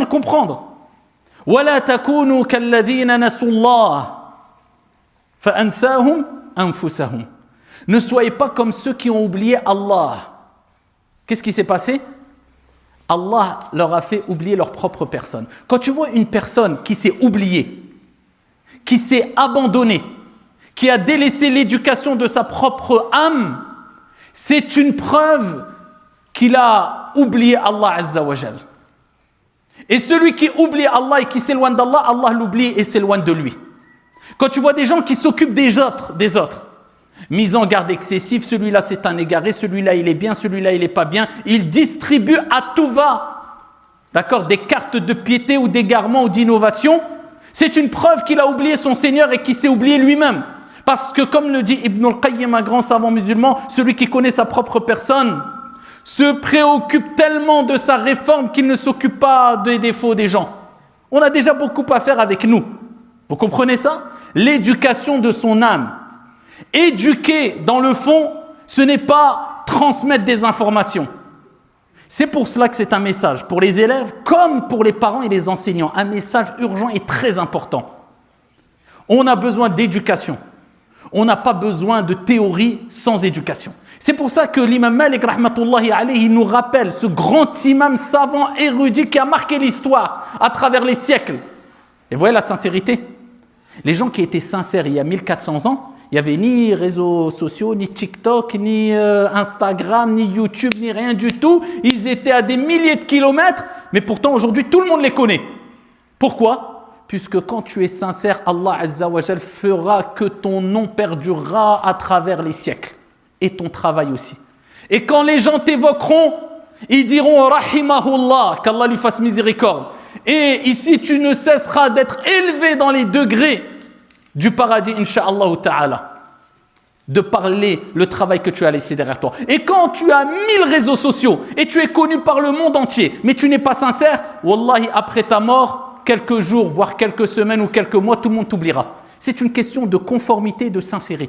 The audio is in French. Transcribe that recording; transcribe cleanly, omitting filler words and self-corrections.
comprendre. وَلَا تَكُونُوا كَالَّذِينَ نَسُوا اللَّهَ فَأَنْسَاهُمْ أَنفُسَهُمْ. Ne soyez pas comme ceux qui ont oublié Allah. Qu'est-ce qui s'est passé? Allah leur a fait oublier leur propre personne. Quand tu vois une personne qui s'est oubliée, qui s'est abandonnée, qui a délaissé l'éducation de sa propre âme, c'est une preuve qu'il a oublié Allah Azza wa Jal. Et celui qui oublie Allah et qui s'éloigne d'Allah, Allah l'oublie et s'éloigne de lui. Quand tu vois des gens qui s'occupent des autres, mise en garde excessive, celui-là c'est un égaré, celui-là il est bien, celui-là il n'est pas bien, il distribue à tout va, d'accord, des cartes de piété ou d'égarement ou d'innovation, c'est une preuve qu'il a oublié son Seigneur et qu'il s'est oublié lui-même. Parce que comme le dit Ibn al-Qayyim, un grand savant musulman, celui qui connaît sa propre personne se préoccupe tellement de sa réforme qu'il ne s'occupe pas des défauts des gens. On a déjà beaucoup à faire avec nous. Vous comprenez ça? L'éducation de son âme. Éduquer, dans le fond, ce n'est pas transmettre des informations. C'est pour cela que c'est un message pour les élèves comme pour les parents et les enseignants. Un message urgent et très important. On a besoin d'éducation. On n'a pas besoin de théorie sans éducation. C'est pour ça que l'imam Malik, rahmatullahi alayhi, il nous rappelle ce grand imam savant, érudit qui a marqué l'histoire à travers les siècles. Et voyez la sincérité. Les gens qui étaient sincères il y a 1400 ans, il n'y avait ni réseaux sociaux, ni TikTok, ni Instagram, ni YouTube, ni rien du tout. Ils étaient à des milliers de kilomètres, mais pourtant aujourd'hui tout le monde les connaît. Pourquoi ? Puisque quand tu es sincère, Allah Azza wa Jal fera que ton nom perdurera à travers les siècles. Et ton travail aussi. Et quand les gens t'évoqueront, ils diront « Rahimahullah », qu'Allah lui fasse miséricorde. Et ici, tu ne cesseras d'être élevé dans les degrés du paradis, incha'Allah ta'ala. De parler le travail que tu as laissé derrière toi. Et quand tu as 1000 réseaux sociaux et tu es connu par le monde entier, mais tu n'es pas sincère, wallahi, après ta mort, quelques jours, voire quelques semaines ou quelques mois, tout le monde t'oubliera. C'est une question de conformité et de sincérité.